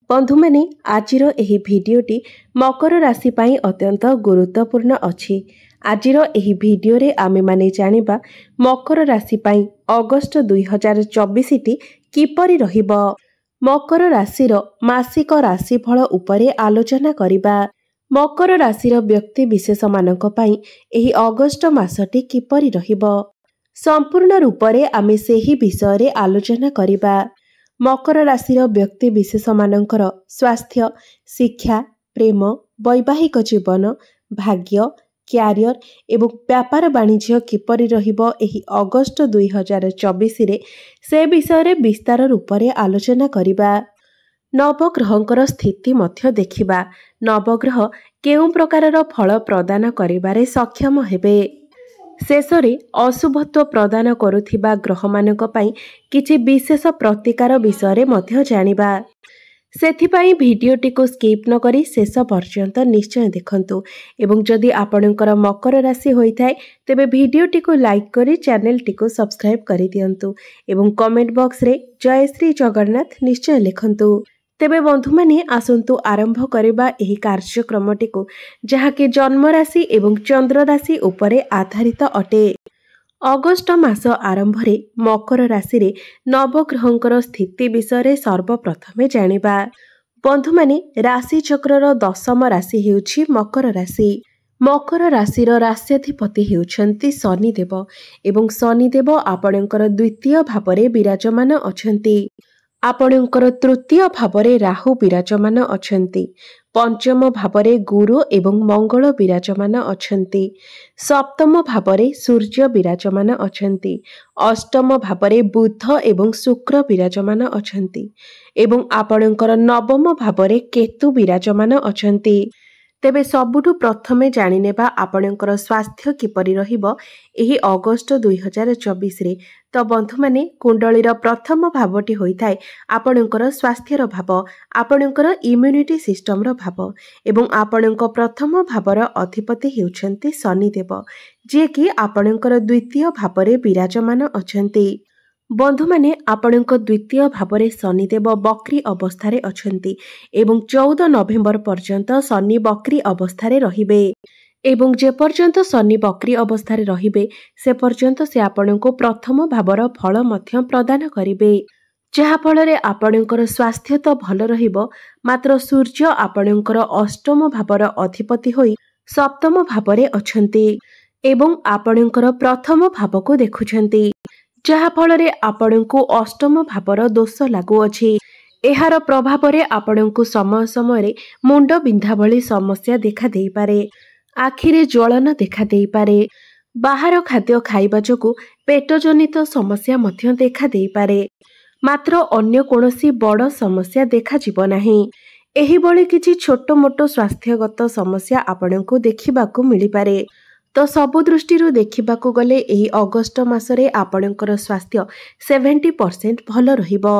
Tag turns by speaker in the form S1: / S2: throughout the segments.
S1: बंधु मैंने आजिर एही भिडियोटी मकर राशि पाई अत्यंत गुरुत्वपूर्ण अछि। आजिर एही भिडियो रे आमे माने जानिबा मकर राशि पाई अगस्त 2024 टी किपरि रहिबो। मकर राशिर मासिक राशिफल उपरे आलोचना करिबा। मकर राशिर व्यक्ति विशेष मानक पाई एही अगस्त मासटी किपरि रहिबो संपूर्ण रूपरे आमे सेही विषय रे आलोचना करिबा। मकर राशिर व्यक्ति विशेष मानकर स्वास्थ्य, शिक्षा, प्रेम, वैवाहिक जीवन, भाग्य, क्यारियर एवं व्यापार वाणिज्य किपरि रहिबो एही अगस्त 2024 रे से विषय रे विस्तार रूपरे आलोचना करिबा। नवग्रहंकर स्थिति मध्य देखिबा। नवग्रह केउं प्रकारर फल प्रदान करिबारे सक्षम हेबे। शेषरे अशुभत्व प्रदान करुथिबा ग्रहमानक पई किछि विशेष प्रतिकार विषय मध्य जानिबा। सेथिपाई भिडियोटी को स्किप न करी शेष पर्यंत निश्चय देखंतु एवं जदि आपणकर मकर राशि होइथाय तेबे भिडियोटी को लाइक करी चैनल टी को सब्सक्राइब करि दियंतु एवं कमेंट बॉक्स रे जय श्री जगन्नाथ निश्चय लिखंतु। तेबे बंधु माने आसंतु आरंभ करिबा एही कार्यक्रमटी को जहाके जन्म राशि एवं चंद्र राशि उपरे आधारित अटे। अगस्त मास आरंभ रे मकर राशि रे नवग्रहंकर स्थिति विषय सर्वप्रथमे जानिबा। बंधु माने राशि चक्रर दशम राशि हेउछि मकर राशि। मकर राशिर राश्याधिपति हेउछन्ति शनिदेव एवं शनिदेव आपणकर द्वितीय भावरे विराजमान अछन्ति। आपणकर तृतीय भावरे राहु विराजमान अछन्ति। पंचम भावरे गुरु एवं मंगल विराजमान अछन्ति। सप्तम भावरे सूर्य विराजमान अछन्ति। अष्टम भावरे बुध एवं शुक्र विराजमान अछन्ति एवं आपणकर नवम भावरे केतु विराजमान अछन्ति। तेबे सबुठु प्रथमे जानिनेबा आपणकर स्वास्थ्य किपरि रहिबो एही अगस्त 2024 रे। तो बंधु माने कुंडलीर प्रथम भावटी होइथाय आपणकर स्वास्थ्यर भाव, आपणकर इम्यूनिटी सिस्टमर भाव एवं आपणक प्रथम भावर अधिपति हेउछन्ति शनिदेव जे कि आपणकर द्वितीय भावरे विराजमान अछन्ति। बंधु माने आपणक द्वितीय भावरे शनिदेव बक्री अवस्थारे अछन्ति एवं 14 नवेम्बर पर्यंत शनि बक्री अवस्थारे रहिबे एवं जे पर्यंत शनि बक्री अवस्थारे रहिबे से पर्यंत से आपणको प्रथम भावर फल मध्य प्रदान करिबे जहा फलरे आपणकर स्वास्थ्य तो भल रहिबो मात्र सूर्य आपणकर अष्टम भावर अधिपति होई सप्तम भावरे अछन्ति एवं आपणकर प्रथम भावको देखुछन्ति जहा फलरे आपणको अष्टम भावर दोष लागू अछि। एहार प्रभावरे आपणको समय समय मुंड बिंधा भली समस्या देखा देई पारे, आखिरे ज्वलन देखा देई पारे, बाहर खाद्य खाइबा जोगु पेट जनित समस्या मध्य देखा देई पारे मात्र अन्य कोनोसी बड़ समस्या देखा जिवो नाही। एही बळी किछि छोट मोट स्वास्थ्यगत समस्या आपणको देखिबाकू मिली पारे। तो सबु दृष्टिरु देखिबाकू गले एही अगस्त मासरे आपणकर स्वास्थ्य 70% भल रहिबो।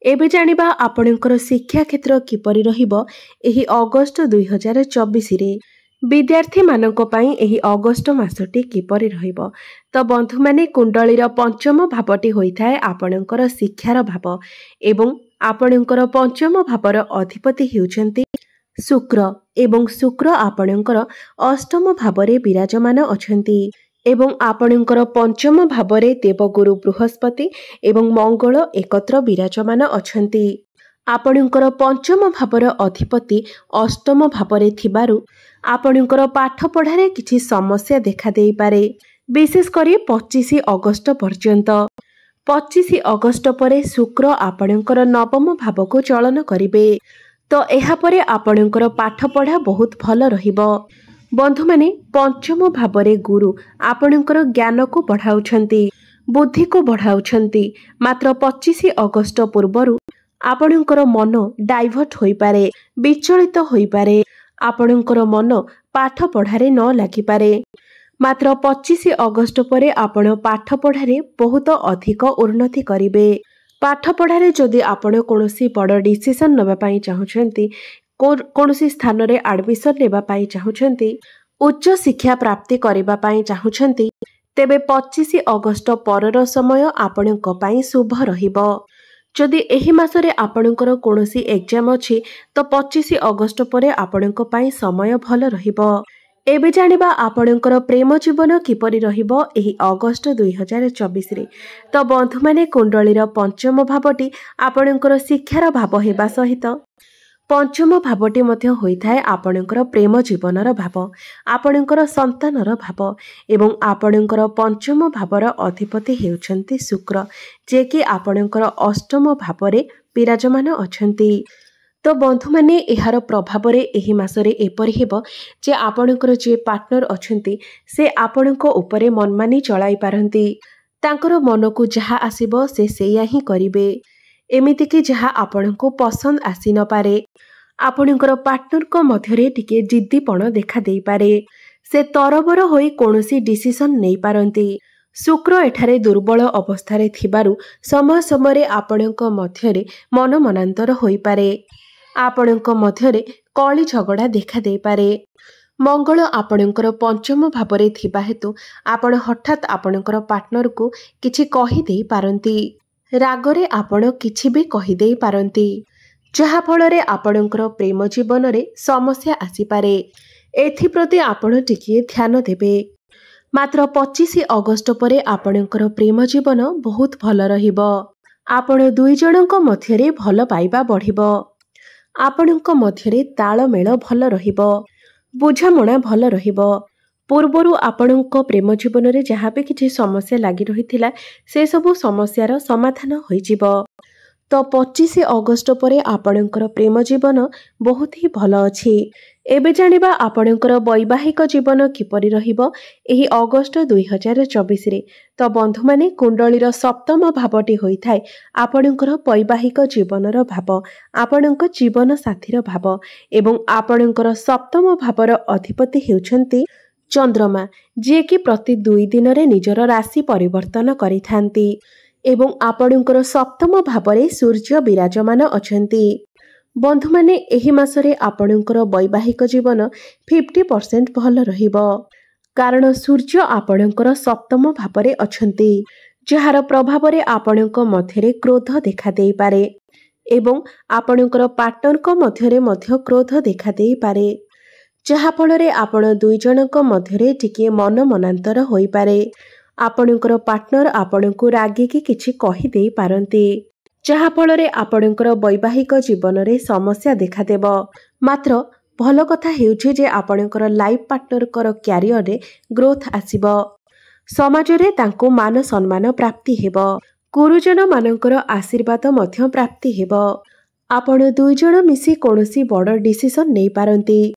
S1: एबे जानिबा आपणकर शिक्षा क्षेत्र किपरि रहिबो एही अगस्त 2024 रे। विद्यार्थी मानक पई एही अगस्त मासटी किपरि रहिबो तो बंधु माने कुंडलीर पंचम भावटी होइथाय आपणकर शिक्षार भाव एवं आपणकर पंचम भावर अधिपति हेउछन्ति शुक्र एवं शुक्र आपणकर अष्टम भावरे विराजमान अछन्ति एवं आपणकर पंचम भावरे देवगुरु बृहस्पति एवं मंगल एकत्र विराजमान अछन्ति। आपणकर पंचम भावर अधिपति अष्टम भावरे थिबारु आपणकर पाठ पढ़ारे किछि समस्या देखा देई पारे विशेष करी 25 अगस्त पर्यंत। 25 अगस्त परे शुक्र आपणकर नवम भावको चलन करिबे तो एहा परे आपणकर पाठ पढ़ा बहुत भल रहिबो। बंधु माने पंचम भावरे गुरु आपणकर ज्ञान को बढ़ाउछन्ति, बुद्धि को बढ़ाउछन्ति मात्र 25 अगस्त पूर्वरु आपणकर मन डाइवर्ट होई पारे, विचलित होई पारे, आपणकर मन पाठ पढ़ारे न लागि पारे मात्र 25 अगस्त परे आपण पाठ पढ़ारे बहुत अधिक उन्नति करिवे। पाठ पढ़ारे जदि आपण कोनोसी बड़ डिसिजन नेबा पई चाहुछन्ति, कोनोसी स्थान रे एडमिशन नेबा पई चाहुछन्ति, उच्च शिक्षा प्राप्ति करिबा पई चाहुछन्ति तेबे 25 अगस्त परर समय आपणक पई शुभ रहिबो। जदि एही मासरे आपणकर कोनोसी एग्जाम अछि तो 25 अगस्त परे आपणक पई समय भल रहिबो। एबे जानिबा आपणकर प्रेम जीवन किपरि रहिबो एही अगस्त 2024 रे। तो बंधु माने कुंडलीर पंचम भावटी आपणकर शिक्षार भाव हेबा सहित पंचम भावटी मध्य होइथाय आपणकर प्रेम जीवनर भाव, आपणकर संतानर भाव एवं आपणकर पंचम भावर अधिपति हेउछन्ति शुक्र, जे कि आपणकर अष्टम भावरे विराजमान अछन्ति। तो बंधु माने एहार प्रभाव रे एही मासरे एपरि हेबो जे आपणकर जे पार्टनर अछन्ति से आपणको उपरे मनमानी चलाई पारंती। तांकर मनकु जहा आसीबो से सेया ही करिवे। एमिति कि जहा आपणको पसंद आसी न पारे। आपणकर पार्टनर को मध्यरे टिके जिद्दीपण देखा देई पारे। से तरबर होई कोनोसी डिसिजन नै पारंती। शुक्र एठारे दुर्बल अवस्थारे थिबारु समय समय आपणक मध्यरे मनमनांतर होई पारे। आपणक मध्यरे कली झगड़ा देखा देई पारे। मंगल आपणकर पंचम भावरे थिबा हेतु आपण हठात आपणकर पार्टनर को किछि कहि देई पारंती। रागरे आपण किछि भी कहि देई पारंती, जहा फलरे आपणकर प्रेम जीवन रे समस्या आसी पारे। एथिप्रति आपण टिकिए ध्यान देबे। मात्र 25 अगस्त परे आपणकर प्रेम जीवन बहुत भल रहिबो। आपण दुई जनक मध्यरे भल पाइबा बढ़िबो। आपणक मध्यरे तालमेल भल रहिबो, बुझामणा भल रहिबो। पूर्वरु आपणक प्रेम जीवन रे जहा भी किछि समस्या लागि रहिथिला से सबु समस्यार समाधान होई जिवो। तो 25 अगस्त परे आपणकर प्रेम जीवन बहुत ही भल अछि। एबे जानिबा आपणकर वैवाहिक जीवन किपरि रहिबो एही अगस्त 2024 रे। तो बंधु माने कुंडलीर सप्तम भावटी होइथाय आपणकर वैवाहिक जीवनर भाव, आपणक जीवन साथीर भाव एवं आपणकर सप्तम भावर अधिपति हेउछन्ति चंद्रमा, जे कि प्रति 2 दिन रे निजर राशि परिवर्तन करिथांती एवं आपणकर सप्तम भावरे सूर्य विराजमान अछन्ति। बंधु माने एही मासरे आपणकर वैवाहिक जीवन 50% भल रहिबो। कारण सूर्य आपणकर सप्तम भावरे अछन्ति, जहार प्रभाव रे आपणक मध्यरे क्रोध देखा देई पारे एवं आपणकर पार्टनरक मध्यरे मध्य क्रोध देखा देई पारे, जहा फलरे आपण दुई जनक मध्यरे टिके मन मनांतर होई पारे। आपणकर पार्टनर आपणको रागिकी किछि कहि देई पारंती, जहा फलरे आपणकर वैवाहिक जीवन रे समस्या देखा देबो। मात्र भल कथा हेउछि जे आपणकर लाइफ पार्टनर कर क्यारियर रे ग्रोथ आसीबो। समाज रे तांको मान सम्मान प्राप्ति हेबो। गुरुजन मानकर आशीर्वाद मध्य प्राप्ति हेबो। आपण दुई जण मिसी कोनोसी बड़ डिसिजन नै पारंती,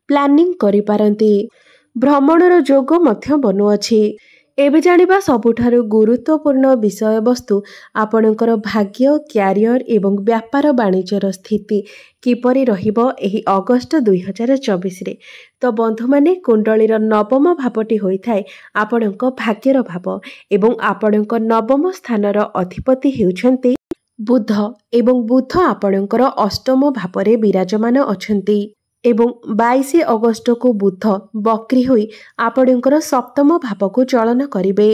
S1: प्लानिंग करि पारंती। भ्रमणर जोग मध्य बनु अछि। एबे जानिबा सबुठारु गुरुत्वपूर्ण विषय वस्तु आपणकर भाग्य, क्यारियर एवं व्यापार वाणिज्यर स्थिति किपरि रहिबो एही अगस्त 2024 रे। तो बंधु माने कुंडलीर नवम भावटी होइथाय आपणक भाग्यर भाव एवं आपणक नवम स्थानर अधिपति हेउछन्ति बुध एवं बुध आपणकर अष्टम भावरे विराजमान अछन्ति एवं 22 अगस्त को बुध बक्री होई आपणकर सप्तम भाव को चलन करिवे।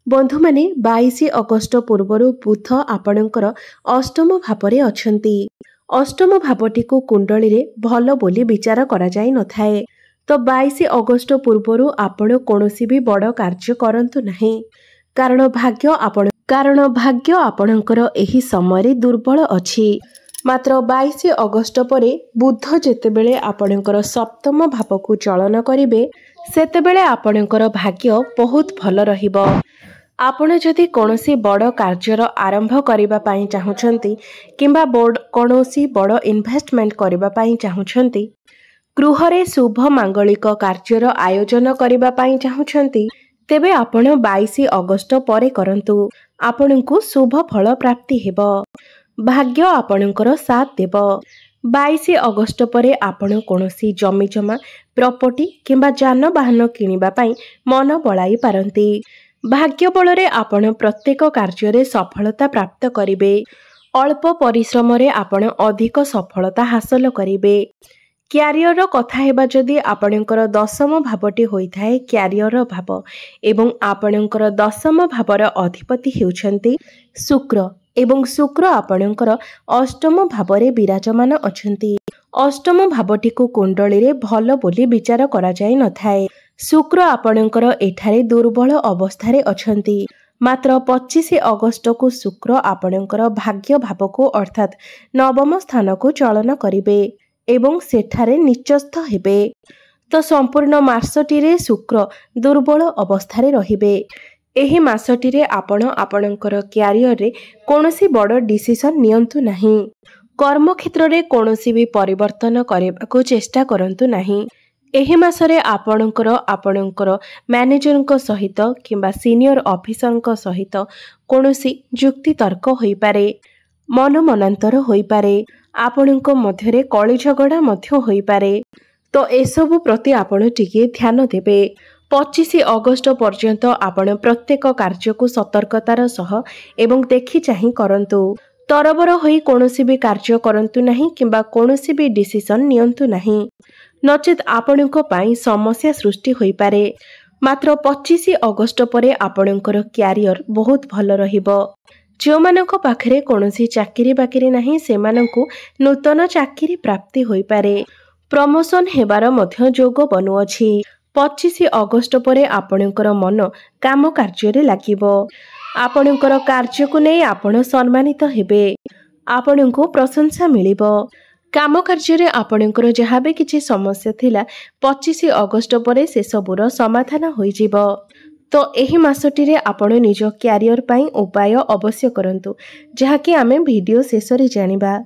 S1: बंधु माने 22 अगस्त पूर्वरु बुध आपणकर अष्टम भावरे अछन्ति। अष्टम भावटी को कुंडली रे भल बोली विचार करा जाय नथाए। तो 22 अगस्त पूर्वरु आपण कोनोसी भी बड़ कार्य करंतु नाही, कारण भाग्य आपणकर एही समय दुर्बल अछि। मात्र 22 अगस्त परे बुध जेतेबेले आपणकर सप्तम भाव को चलन करिवे सेतेबेले आपणकर भाग्य बहुत भल रहिबो। आपण जदि कोनोसी बड़ कार्यर आरंभ करिबा पई चाहुछंती किंबा कोनोसी बड़ इन्वेस्टमेंट करिबा पई चाहुछंती, गृहरे शुभ मांगलिक कार्यर आयोजन करिबा पई चाहुछंती, तेबे आपण 22 अगस्त परे करंतु। आपणको शुभ फल प्राप्ति हेबो। भाग्य आपणकर साथ देबो। 22 अगस्त परे आपण कोनोसी जमी जमा प्रॉपर्टी किंबा जानवाहन किनिबा पई मन बळाई पारंती। भाग्य बलरे आपण प्रत्येक कार्य सफलता प्राप्त करिवे। अल्प परिश्रम रे आपण अधिक सफलता हासिल करिवे। क्यारियर कथा हेबा जदि आपणकर दशम भावटी होइथाय क्यारियर भाव एवं आपणकर दशम भावर अधिपति हेउछन्ति शुक्र, एवं शुक्र आपणकर अष्टम भावरे विराजमान अछंती। अष्टम भावटी को कुंडली रे भल बोली विचार करा जाय नथाए। शुक्र आपणकर एठारे दुर्बल अवस्थारे अछंती। मात्र 25 अगस्त को शुक्र आपणकर भाग्य भाव को अर्थात नवम स्थान को चलन करिवे एवं सेठारे निचस्थ हेबे। तो संपूर्ण मासटीरे शुक्र दुर्बल अवस्थारे रहिबे। एही मासटीरे आपण आपणकर क्यारियर रे कोनोसी बड़ डिसिजन नियंतु नाही। कर्म क्षेत्र रे कोनोसी भी परिवर्तन करबाको चेष्टा करंतु नाही। एही मासरे आपणकर मैनेजर सहित किंबा सीनियर ऑफिसर सहित कोनोसी जुक्ति तर्क होई पारे, मन मनांतर होई पारे, आपणक मध्यरे कଳି झगड़ा मध्य होई पारे। तो एसबु प्रति आपण टिके ध्यान देबे। 25 अगस्त पर्यंत आपण प्रत्येक कार्य को सतर्कतार सह एवं देखि चाहि करंतु। तरबर होई कोनोसी भी कार्य करंतु नाही किंबा कोनोसी भी डिसिजन नियंतु नाही, नचेत आपणक पाई समस्या सृष्टि होई पारे। मात्र 25 अगस्त परे आपणकर क्यारियर बहुत भल रहिबो। जो मानक पाखरे कोनोसी चाकरी बाकरी नाही सेमानंकु नूतन चाकरी प्राप्ति होई पारे। प्रमोशन हेबार मध्य जोग बनुअछि। 25 अगस्त परे आपणकर मन काम कार्य रे लागिबो। आपणकर कार्य को नै आपण सम्मानित हेबे। आपणको प्रशंसा मिलिबो। काम कार्य रे आपणकर जहाँ भी किछि समस्या थिला 25 अगस्त परे से सबुर समाधान होई जिवो। तो एही मासटी रे आपण निज क्यारियर पई उपाय अवश्य करंतु, जहा कि आमे वीडियो शेष रे जानिबा।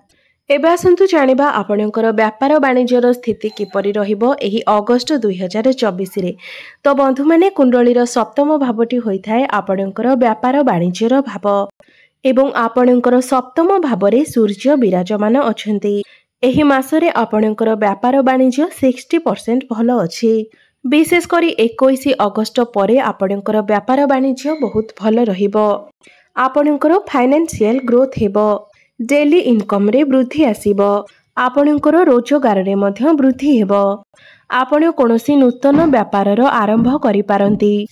S1: एबे आसंतु जानिबा आपणकर व्यापार वाणिज्यर स्थिति किपरि रहिबो एही अगस्त 2024 रे। तो बंधु माने कुंडलीर सप्तम भावटी होइथाय आपणकर व्यापार वाणिज्यर भाव एवं आपणकर सप्तम भावरे सूर्य विराजमान अछंती। एही मासरे आपणकर व्यापार वाणिज्य 60% भल अछि। विशेष करी 21 अगस्त परे आपणकर व्यापार वाणिज्य बहुत भल रहिबो। आपणकर फाइनेंशियल ग्रोथ हेबो। डेली इनकम रे वृद्धि आसीबो। आपणकर रोजगार रे मध्य वृद्धि हेबो। आपण कोनोसी नूतन व्यापारर आरंभ करि पारंती।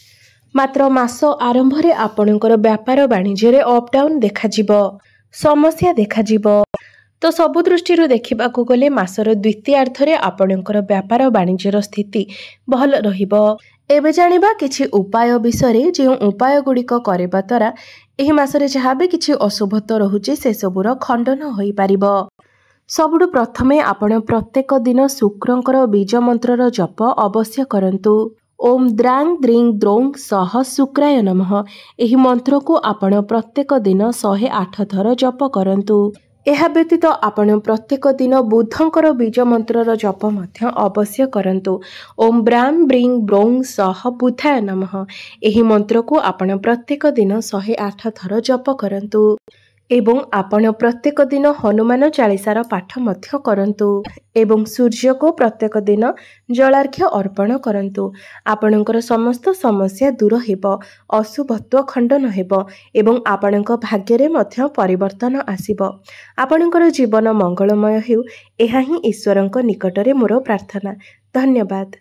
S1: मात्र मास आरंभ रे आपणकर व्यापार वाणिज्य रे अप डाउन देखा जिवो, समस्या देखा जिवो। तो सबु दृष्टि देखा गले मासर द्वितीयार्थ रे आपणकर व्यापार वाणिज्यर स्थिति भल रहिबो। एबे जानिबा किछि उपाय विषय जे उपाय गुड़िक करबा द्वारा एही मासरे जहाँ भी किछि अशुभत्व रहुछि से सबुर खंडन होई पारिबो। सबुठु प्रथमे आपण प्रत्येक दिन शुक्रंकर बीज मंत्रर जप अवश्य करंतु। ओम द्रांग द्रिंग द्रोंग सह शुक्राय नमः एही मंत्र को आपण प्रत्येक दिन 108 थर जप करंतु। एहा व्यतीत आपण प्रत्येक दिन बुद्धंकर बीज मंत्रर जप मध्य अवश्य करंतु। ओम ब्राम ब्रिंग ब्रोंग सह बुधाय नमः एही मंत्र को आपण प्रत्येक दिन 108 थर जप करंतु। एवं आपण प्रत्येक दिन हनुमान चालीसार पाठ मध्य करंतु एवं सूर्य को प्रत्येक दिन जलार्घ्य अर्पण करंतु। आपणकर समस्त समस्या दूर हेबो, अशुभत्व खंडन हेबो एवं आपणक भाग्य रे मध्य परिवर्तन आसीबो। आपणकर जीवन मंगलमय हेउ, एहा ही ईश्वरंक निकटरे मोर प्रार्थना। धन्यवाद।